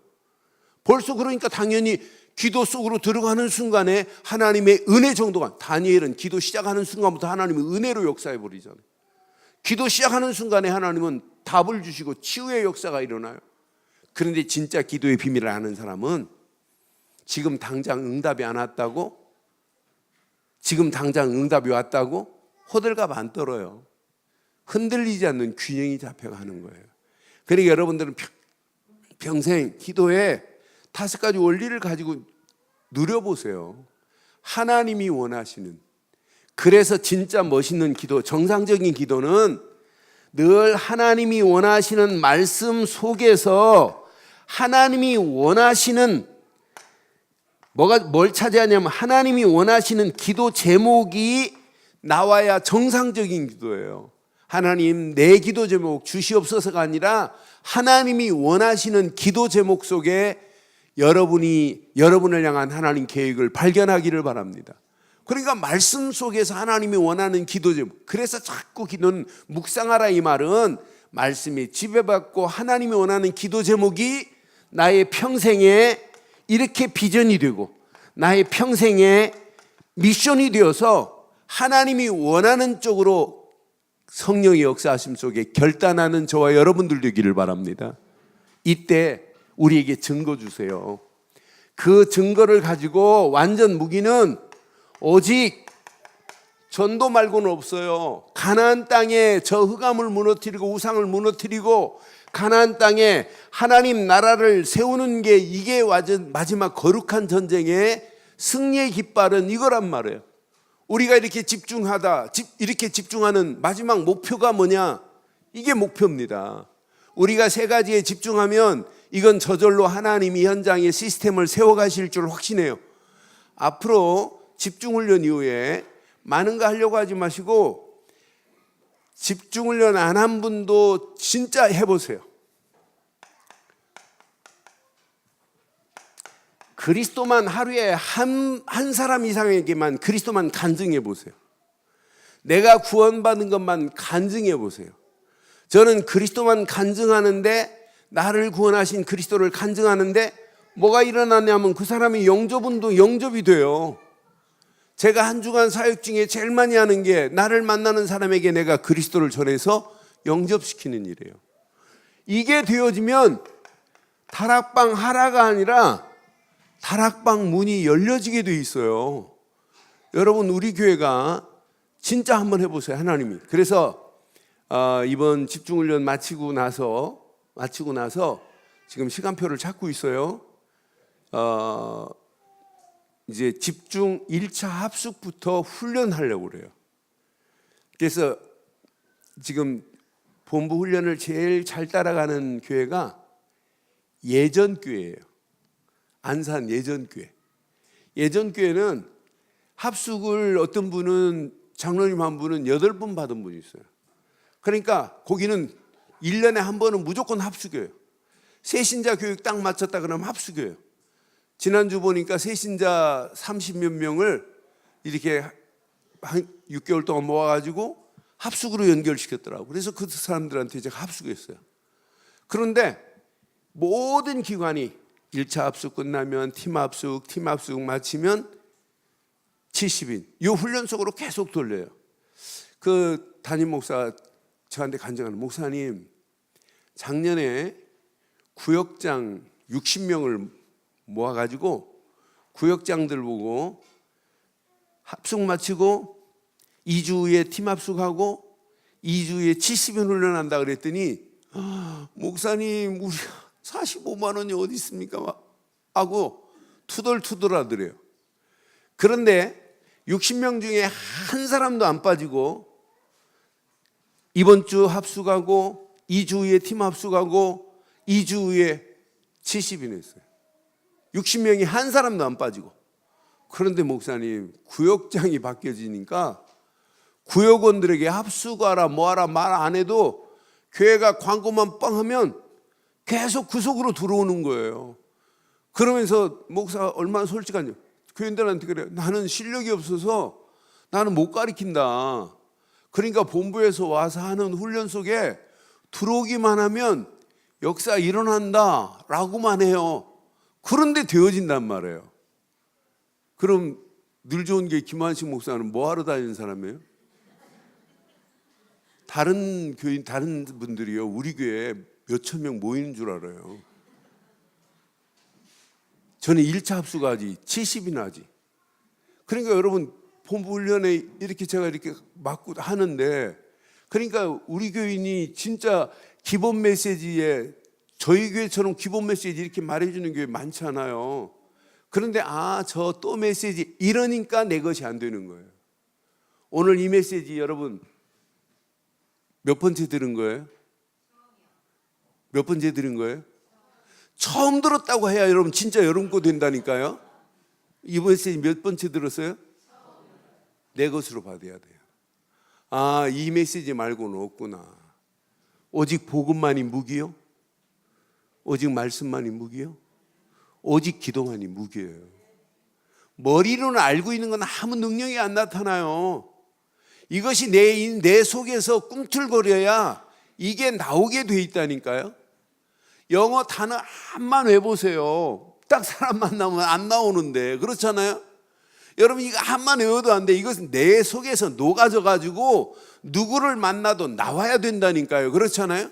벌써 그러니까 당연히 기도 속으로 들어가는 순간에 하나님의 은혜 정도가, 다니엘은 기도 시작하는 순간부터 하나님의 은혜로 역사해 버리잖아요. 기도 시작하는 순간에 하나님은 답을 주시고 치유의 역사가 일어나요. 그런데 진짜 기도의 비밀을 아는 사람은 지금 당장 응답이 안 왔다고, 지금 당장 응답이 왔다고 호들갑 안 떨어요. 흔들리지 않는 균형이 잡혀가는 거예요. 그러니까 여러분들은 평생 기도에 5가지 원리를 가지고 누려보세요. 하나님이 원하시는, 그래서 진짜 멋있는 기도, 정상적인 기도는 늘 하나님이 원하시는 말씀 속에서 하나님이 원하시는 뭘 차지하냐면 하나님이 원하시는 기도 제목이 나와야 정상적인 기도예요. 하나님 내 기도 제목 주시옵소서가 아니라 하나님이 원하시는 기도 제목 속에 여러분을 향한 하나님 계획을 발견하기를 바랍니다. 그러니까 말씀 속에서 하나님이 원하는 기도 제목. 그래서 자꾸 기도는 묵상하라 이 말은 말씀에 지배받고 하나님이 원하는 기도 제목이 나의 평생에 이렇게 비전이 되고 나의 평생에 미션이 되어서 하나님이 원하는 쪽으로 성령의 역사하심 속에 결단하는 저와 여러분들 되기를 바랍니다. 이때 우리에게 증거 주세요. 그 증거를 가지고 완전 무기는 오직 전도 말고는 없어요. 가나안 땅에 저 흑암을 무너뜨리고 우상을 무너뜨리고 가나안 땅에 하나님 나라를 세우는 게 이게 마지막 거룩한 전쟁의 승리의 깃발은 이거란 말이에요. 우리가 이렇게 이렇게 집중하는 마지막 목표가 뭐냐? 이게 목표입니다. 우리가 3가지에 집중하면 이건 저절로 하나님이 현장에 시스템을 세워가실 줄 확신해요. 앞으로 집중훈련 이후에 많은 거 하려고 하지 마시고 집중훈련 안 한 분도 진짜 해보세요. 그리스도만 하루에 한 사람 이상에게만 그리스도만 간증해 보세요. 내가 구원받은 것만 간증해 보세요. 저는 그리스도만 간증하는데, 나를 구원하신 그리스도를 간증하는데 뭐가 일어나냐면 그 사람이 영접운도 영접이 돼요. 제가 한 주간 사역 중에 제일 많이 하는 게 나를 만나는 사람에게 내가 그리스도를 전해서 영접시키는 일이에요. 이게 되어지면 다락방 하라가 아니라 다락방 문이 열려지게 돼 있어요. 여러분 우리 교회가 진짜 한번 해보세요. 하나님이. 그래서 이번 집중훈련 마치고 나서 지금 시간표를 찾고 있어요. 이제 집중 1차 합숙부터 훈련하려고 그래요. 그래서 지금 본부 훈련을 제일 잘 따라가는 교회가 예전교회예요. 안산 예전교회. 예전교회는 합숙을 어떤 분은, 장로님 한 분은 8번 받은 분이 있어요. 그러니까 거기는 1년에 한 번은 무조건 합숙이에요. 새신자 교육 딱 마쳤다 그러면 합숙이에요. 지난주 보니까 새신자 30몇 명을 이렇게 한 6개월 동안 모아가지고 합숙으로 연결시켰더라고요. 그래서 그 사람들한테 제가 합숙했어요. 그런데 모든 기관이 1차 합숙 끝나면 팀 합숙 마치면 70인 이 훈련 속으로 계속 돌려요. 그 담임 목사 저한테 간증하는, 목사님 작년에 구역장 60명을 모아가지고 구역장들 보고 합숙 마치고 2주 후에 팀 합숙하고 2주 후에 70인 훈련한다 그랬더니 목사님 우리 45만 원이 어디 있습니까? 하고 투덜투덜 하더래요. 그런데 60명 중에 한 사람도 안 빠지고 이번 주 합숙하고 2주 후에 팀 합숙하고 2주 후에 70인 했어요. 60명이 한 사람도 안 빠지고. 그런데 목사님 구역장이 바뀌어지니까 구역원들에게 합숙하라 뭐하라 말 안 해도 교회가 광고만 빵 하면 계속 그 속으로 들어오는 거예요. 그러면서 목사 얼마나 솔직한지, 교인들한테 그래요. 나는 실력이 없어서 나는 못 가르친다. 그러니까 본부에서 와서 하는 훈련 속에 들어오기만 하면 역사 일어난다 라고만 해요. 그런데 되어진단 말이에요. 그럼 늘 좋은 게 김한식 목사는 뭐 하러 다니는 사람이에요? 다른 교인, 다른 분들이요, 우리 교회에 몇천 명 모이는 줄 알아요. 저는 1차 합숙하지 70이나 하지. 그러니까 여러분 본부 훈련에 이렇게 제가 이렇게 맡고 하는데, 그러니까 우리 교인이 진짜 기본 메시지에 저희 교회처럼 기본 메시지 이렇게 말해주는 교회 많지 않아요. 그런데 저 또 메시지 이러니까 내 것이 안 되는 거예요. 오늘 이 메시지 여러분 몇 번째 들은 거예요? 몇 번째 들은 거예요? 처음 들었다고 해야 여러분 진짜 여러분 거 된다니까요. 이 메시지 몇 번째 들었어요? 내 것으로 받아야 돼요. 이 메시지 말고는 없구나. 오직 복음만이 무기요? 오직 말씀만이 무기요? 오직 기도만이 무기예요. 머리로는 알고 있는 건 아무 능력이 안 나타나요. 이것이 내 속에서 꿈틀거려야 이게 나오게 돼 있다니까요. 영어 단어 한만 외보세요. 딱 사람 만나면 안 나오는데, 그렇잖아요. 여러분 이거 한만 외워도 안 돼. 이것은 내 속에서 녹아져 가지고 누구를 만나도 나와야 된다니까요. 그렇잖아요.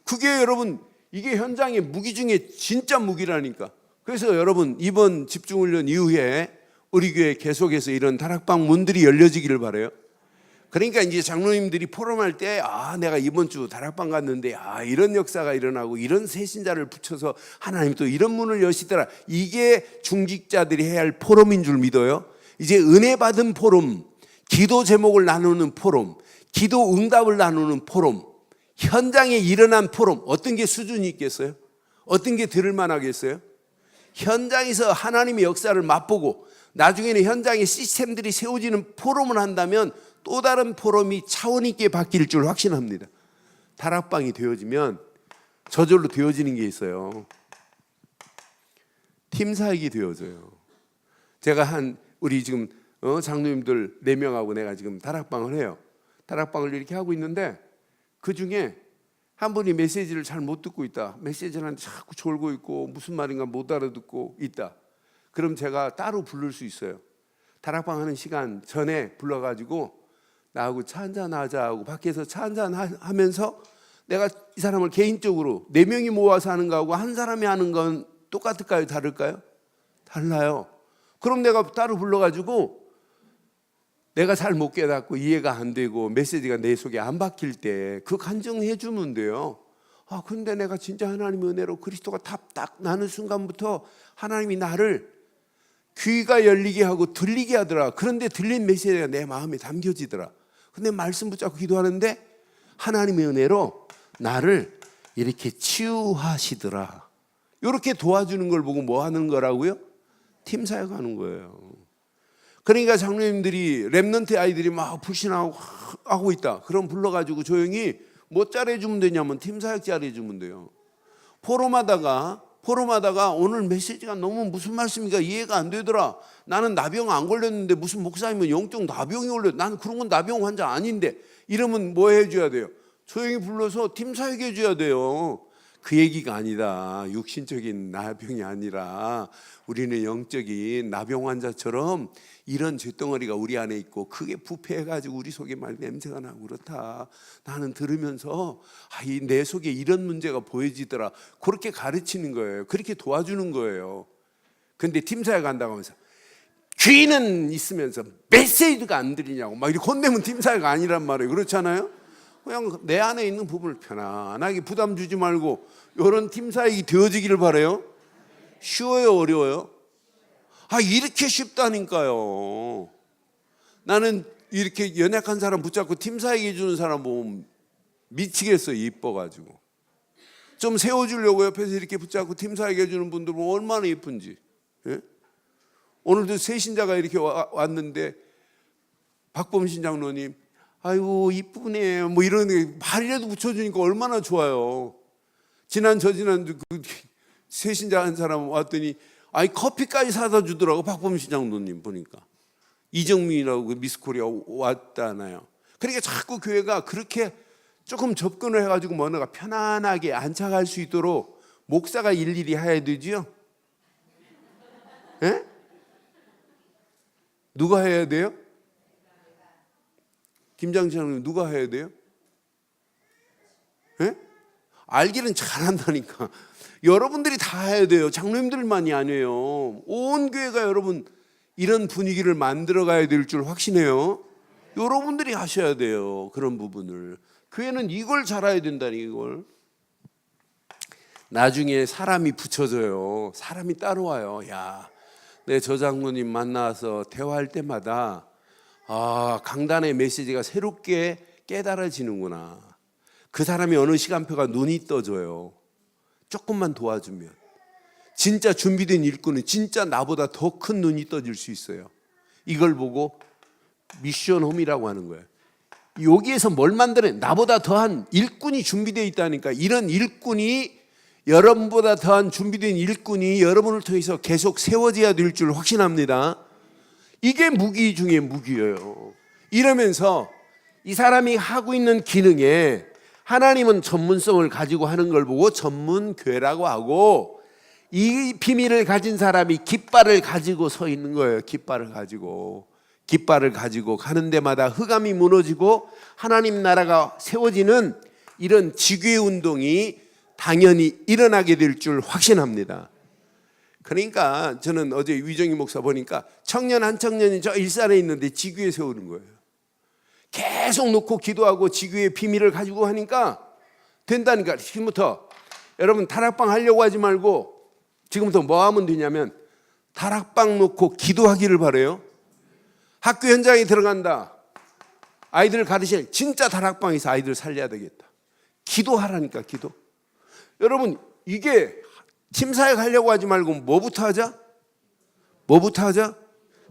그게 여러분 이게 현장의 무기 중에 진짜 무기라니까. 그래서 여러분 이번 집중훈련 이후에 우리 교회 계속해서 이런 다락방 문들이 열려지기를 바라요. 그러니까 이제 장로님들이 포럼할 때 내가 이번 주 다락방 갔는데 이런 역사가 일어나고 이런 새신자를 붙여서 하나님 또 이런 문을 여시더라. 이게 중직자들이 해야 할 포럼인 줄 믿어요. 이제 은혜 받은 포럼, 기도 제목을 나누는 포럼, 기도 응답을 나누는 포럼, 현장에 일어난 포럼, 어떤 게 수준이 있겠어요? 어떤 게 들을 만하겠어요? 현장에서 하나님의 역사를 맛보고 나중에는 현장에 시스템들이 세워지는 포럼을 한다면 또 다른 포럼이 차원 있게 바뀔 줄 확신합니다. 다락방이 되어지면 저절로 되어지는 게 있어요. 팀 사역이 되어져요. 제가 우리 지금 장로님들 4명하고 내가 지금 다락방을 해요. 다락방을 이렇게 하고 있는데 그 중에 한 분이 메시지를 잘 못 듣고 있다. 메시지를 하는데 자꾸 졸고 있고 무슨 말인가 못 알아듣고 있다. 그럼 제가 따로 부를 수 있어요. 다락방 하는 시간 전에 불러가지고 나하고 차 한잔 하자 하고 밖에서 차 한잔 하면서 내가 이 사람을 개인적으로 4명이 모아서 하는 거하고 한 사람이 하는 건 똑같을까요? 다를까요? 달라요. 그럼 내가 따로 불러가지고 내가 잘 못 깨닫고 이해가 안 되고 메시지가 내 속에 안 박힐 때 그 간증해 주면 돼요. 근데 내가 진짜 하나님의 은혜로 그리스도가 딱 나는 순간부터 하나님이 나를 귀가 열리게 하고 들리게 하더라. 그런데 들린 메시지가 내 마음에 담겨지더라. 근데 말씀 붙잡고 기도하는데 하나님의 은혜로 나를 이렇게 치유하시더라. 이렇게 도와주는 걸 보고 뭐 하는 거라고요? 팀 사역하는 거예요. 그러니까 장로님들이 렘넌트 아이들이 막 불신하고 하고 있다. 그럼 불러가지고 조용히 뭐 잘해주면 되냐면 팀 사역 잘해주면 돼요. 포럼하다가 오늘 메시지가 너무 무슨 말씀인가 이해가 안 되더라. 나는 나병 안 걸렸는데 무슨 목사님은 영적 나병이 걸려. 나는 그런 건 나병 환자 아닌데. 이러면 뭐 해줘야 돼요? 조용히 불러서 팀 사역해 줘야 돼요. 그 얘기가 아니다. 육신적인 나병이 아니라 우리는 영적인 나병 환자처럼 이런 쇳덩어리가 우리 안에 있고 그게 부패해가지고 우리 속에 막 냄새가 나고 그렇다. 나는 들으면서 이 내 속에 이런 문제가 보여지더라. 그렇게 가르치는 거예요. 그렇게 도와주는 거예요. 근데 팀사에 간다고 하면서 귀는 있으면서 메시지가 안 들리냐고 막 이렇게 혼내면 팀사회가 아니란 말이에요. 그렇잖아요. 그냥 내 안에 있는 부분을 편안하게 부담 주지 말고 이런 팀사회가 되어지기를 바라요. 쉬워요, 어려워요? 이렇게 쉽다니까요. 나는 이렇게 연약한 사람 붙잡고 팀사회게 해주는 사람 보면 미치겠어요. 이뻐가지고 좀 세워주려고 옆에서 이렇게 붙잡고 팀사회게 해주는 분들 보면 얼마나 예쁜지. 예? 오늘도 새 신자가 이렇게 왔는데 박범신 장로님 아이고 이쁘네 뭐 이런 말이라도 붙여주니까 얼마나 좋아요. 지난주도 새 신자 한 사람 왔더니 커피까지 사다 주더라고. 박범신 장로님 보니까 이정민이라고 미스코리아 왔잖아요. 그러니까 자꾸 교회가 그렇게 조금 접근을 해가지고 뭐가 편안하게 안착할 수 있도록 목사가 일일이 해야 되지요. 예? 누가 해야 돼요? 김장치 장로님 누가 해야 돼요? 예? 알기는 잘한다니까. 여러분들이 다 해야 돼요. 장로님들만이 아니에요. 온 교회가 여러분 이런 분위기를 만들어 가야 될 줄 확신해요. 여러분들이 하셔야 돼요. 그런 부분을. 교회는 이걸 잘해야 된다니 이걸. 나중에 사람이 붙여져요. 사람이 따라와요. 야, 내 저 장로님 만나서 대화할 때마다 강단의 메시지가 새롭게 깨달아지는구나. 그 사람이 어느 시간표가 눈이 떠져요. 조금만 도와주면 진짜 준비된 일꾼은 진짜 나보다 더 큰 눈이 떠질 수 있어요. 이걸 보고 미션 홈이라고 하는 거예요. 여기에서 뭘 만드는 나보다 더한 일꾼이 준비되어 있다니까. 이런 일꾼이 여러분보다 더한 준비된 일꾼이 여러분을 통해서 계속 세워져야 될 줄 확신합니다. 이게 무기 중에 무기예요. 이러면서 이 사람이 하고 있는 기능에 하나님은 전문성을 가지고 하는 걸 보고 전문교회라고 하고, 이 비밀을 가진 사람이 깃발을 가지고 서 있는 거예요. 깃발을 가지고 가는 데마다 흑암이 무너지고 하나님 나라가 세워지는 이런 지교회 운동이 당연히 일어나게 될 줄 확신합니다. 그러니까 저는 어제 위정희 목사 보니까 청년 한 청년이 저 일산에 있는데 지교회 세우는 거예요. 계속 놓고 기도하고 지교회의 비밀을 가지고 하니까 된다니까. 지금부터 여러분 다락방 하려고 하지 말고 지금부터 뭐 하면 되냐면 다락방 놓고 기도하기를 바라요. 학교 현장에 들어간다. 아이들 가르칠 진짜 다락방에서 아이들 살려야 되겠다. 기도하라니까. 기도. 여러분 이게 팀사에 가려고 하지 말고 뭐부터 하자?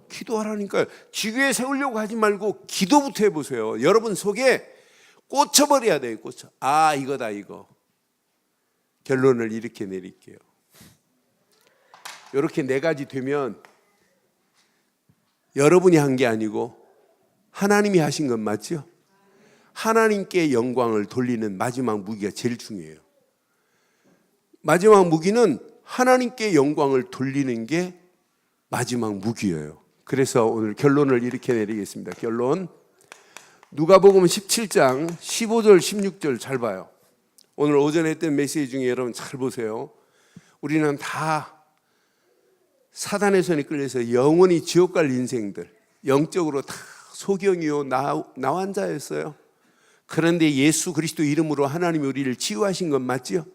기도하라니까요. 지교회 세우려고 하지 말고 기도부터 해보세요. 여러분 속에 꽂혀버려야 돼요. 이거다 이거. 결론을 이렇게 내릴게요. 이렇게 네 가지 되면 여러분이 한 게 아니고 하나님이 하신 건 맞죠? 하나님께 영광을 돌리는 마지막 무기가 제일 중요해요. 마지막 무기는 하나님께 영광을 돌리는 게 마지막 무기예요. 그래서 오늘 결론을 이렇게 내리겠습니다. 결론. 누가복음 17장 15절 16절 잘 봐요. 오늘 오전에 했던 메시지 중에 여러분 잘 보세요. 우리는 다 사단의 손에 끌려서 영원히 지옥 갈 인생들, 영적으로 다 소경이요 나환자였어요. 그런데 예수 그리스도 이름으로 하나님이 우리를 치유하신 건 맞죠?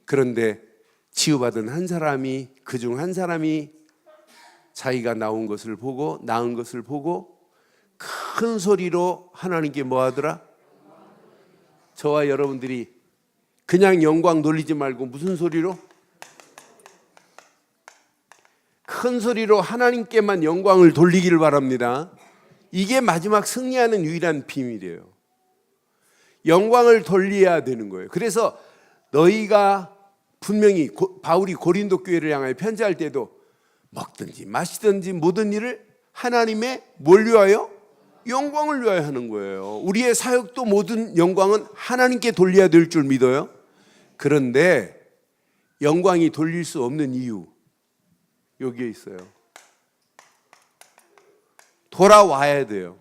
그런데 치유받은 한 사람이, 그중 한 사람이 자기가 나은 것을 보고 큰 소리로 하나님께 뭐 하더라? 저와 여러분들이 그냥 영광 돌리지 말고 무슨 소리로? 큰 소리로 하나님께만 영광을 돌리기를 바랍니다. 이게 마지막 승리하는 유일한 비밀이에요. 영광을 돌려야 되는 거예요. 그래서 너희가 분명히 바울이 고린도 교회를 향하여 편지할 때도 먹든지 마시든지 모든 일을 하나님의 뭘 위하여? 영광을 위하여 하는 거예요. 우리의 사역도 모든 영광은 하나님께 돌려야 될 줄 믿어요. 그런데 영광이 돌릴 수 없는 이유 여기에 있어요. 돌아와야 돼요.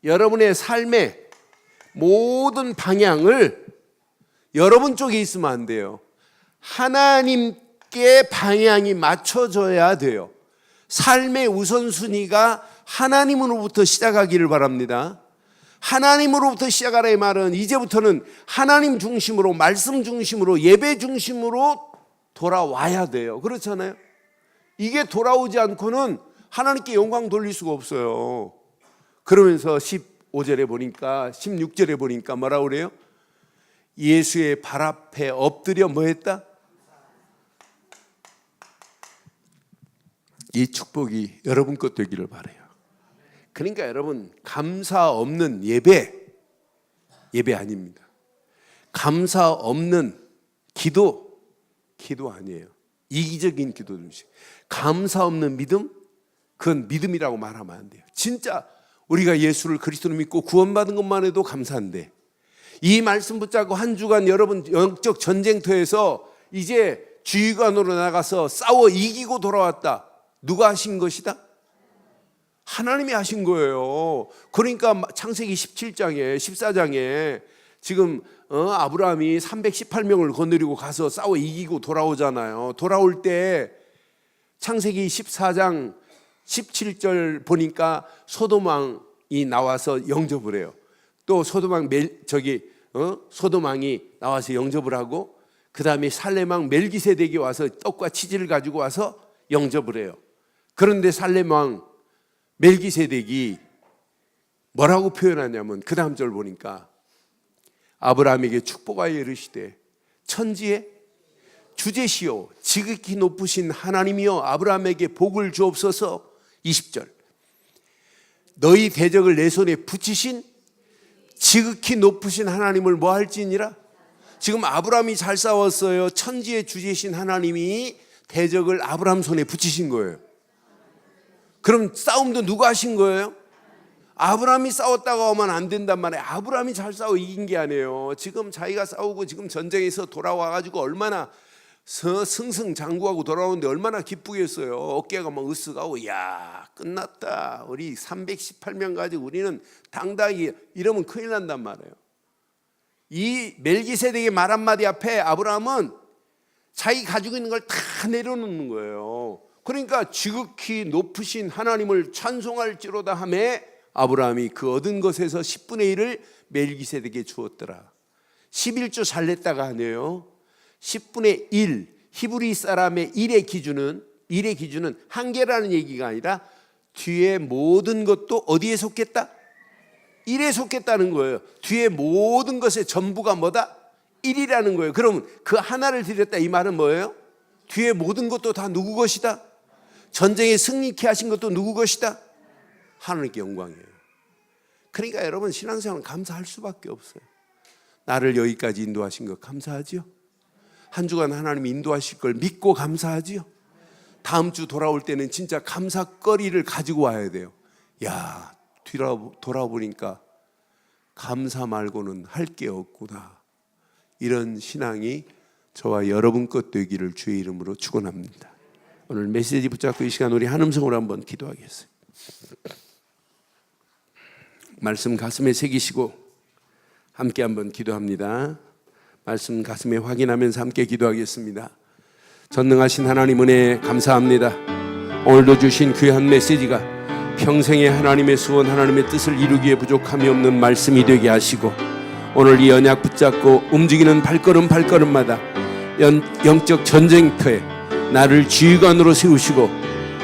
여러분의 삶의 모든 방향을 여러분 쪽에 있으면 안 돼요. 하나님께 방향이 맞춰져야 돼요. 삶의 우선순위가 하나님으로부터 시작하기를 바랍니다. 하나님으로부터 시작하라 이 말은 이제부터는 하나님 중심으로, 말씀 중심으로, 예배 중심으로 돌아와야 돼요. 그렇잖아요. 이게 돌아오지 않고는 하나님께 영광 돌릴 수가 없어요. 그러면서 15절에 보니까 16절에 보니까 뭐라고 그래요? 예수의 발 앞에 엎드려 뭐 했다? 이 축복이 여러분 것 되기를 바라요. 그러니까 여러분, 감사 없는 예배 아닙니다. 감사 없는 기도 아니에요. 이기적인 기도든지. 감사 없는 믿음, 그건 믿음이라고 말하면 안 돼요. 진짜 우리가 예수를 그리스도로 믿고 구원받은 것만 해도 감사한데, 이 말씀 붙잡고 한 주간 여러분 영적 전쟁터에서 이제 주의관으로 나가서 싸워 이기고 돌아왔다. 누가 하신 것이다? 하나님이 하신 거예요. 그러니까 창세기 17장에 14장에 지금 아브라함이 318명을 거느리고 가서 싸워 이기고 돌아오잖아요. 돌아올 때 창세기 14장 17절 보니까 소돔 왕이 나와서 영접을 해요. 또 소돔 왕이 나와서 영접을 하고, 그 다음에 살렘 왕 멜기세덱이 와서 떡과 치즈를 가지고 와서 영접을 해요. 그런데 살렘 왕 멜기세덱이 뭐라고 표현하냐면, 그 다음 절 보니까 아브라함에게 축복하여 이르시되 천지의 주제시오 지극히 높으신 하나님이여 아브라함에게 복을 주옵소서. 20절 너희 대적을 내 손에 붙이신 지극히 높으신 하나님을 뭐 할지니라. 지금 아브라함이 잘 싸웠어요. 천지의 주제신 하나님이 대적을 아브라함 손에 붙이신 거예요. 그럼 싸움도 누가 하신 거예요? 아브라함이 싸웠다고 하면 안 된단 말이에요. 아브라함이 잘 싸워 이긴 게 아니에요. 지금 자기가 싸우고 지금 전쟁에서 돌아와가지고 얼마나 승승장구하고 돌아오는데 얼마나 기쁘겠어요. 어깨가 막 으쓱하고, 야 끝났다, 우리 318명 가지고 우리는 당당히, 이러면 큰일 난단 말이에요. 이 멜기세덱의 말 한마디 앞에 아브라함은 자기 가지고 있는 걸 다 내려놓는 거예요. 그러니까 지극히 높으신 하나님을 찬송할지로다 하매 아브라함이 그 얻은 것에서 10분의 1을 멜기세덱에게 주었더라. 11조 잘 냈다가 하네요. 10분의 1, 히브리 사람의 1의 기준은 한 개라는 얘기가 아니라 뒤에 모든 것도 어디에 속했다? 1에 속했다는 거예요. 뒤에 모든 것의 전부가 뭐다? 1이라는 거예요. 그러면 그 하나를 드렸다 이 말은 뭐예요? 뒤에 모든 것도 다 누구 것이다? 전쟁에 승리케 하신 것도 누구 것이다? 하나님께 영광이에요. 그러니까 여러분, 신앙생활은 감사할 수밖에 없어요. 나를 여기까지 인도하신 것 감사하지요? 한 주간 하나님이 인도하실 걸 믿고 감사하지요? 다음 주 돌아올 때는 진짜 감사거리를 가지고 와야 돼요. 야, 돌아보니까 감사 말고는 할 게 없구나. 이런 신앙이 저와 여러분 것 되기를 주의 이름으로 축원합니다. 오늘 메시지 붙잡고 이 시간 우리 한 음성으로 한번 기도하겠습니다. 말씀 가슴에 새기시고 함께 한번 기도합니다. 말씀 가슴에 확인하면서 함께 기도하겠습니다. 전능하신 하나님 은혜 감사합니다. 오늘도 주신 귀한 메시지가 평생의 하나님의 소원, 하나님의 뜻을 이루기에 부족함이 없는 말씀이 되게 하시고, 오늘 이 언약 붙잡고 움직이는 발걸음마다 영적 전쟁터에 나를 지휘관으로 세우시고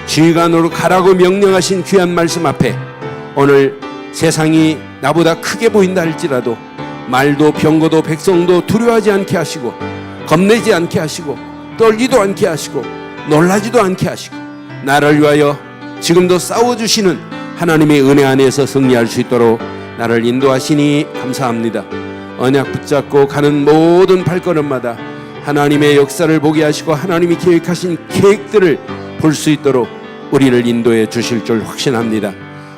지휘관으로 가라고 명령하신 귀한 말씀 앞에 오늘 세상이 나보다 크게 보인다 할지라도 말도 병거도 백성도 두려워하지 않게 하시고, 겁내지 않게 하시고, 떨리도 않게 하시고, 놀라지도 않게 하시고, 나를 위하여 지금도 싸워주시는 하나님의 은혜 안에서 승리할 수 있도록 나를 인도하시니 감사합니다. 언약 붙잡고 가는 모든 발걸음마다 하나님의 역사를 보게 하시고 하나님이 계획하신 계획들을 볼 수 있도록 우리를 인도해 주실 줄 확신합니다.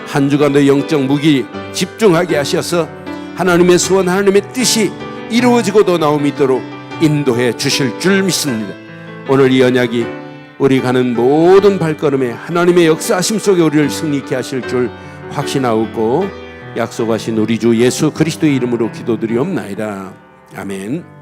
한 주간도 영적 무기 집중하게 하셔서 하나님의 소원, 하나님의 뜻이 이루어지고도 나옴이 있도록 인도해 주실 줄 믿습니다. 오늘 이 언약이 우리 가는 모든 발걸음에 하나님의 역사하심 속에 우리를 승리케 하실 줄 확신하옵고 약속하신 우리 주 예수 그리스도의 이름으로 기도드리옵나이다. 아멘.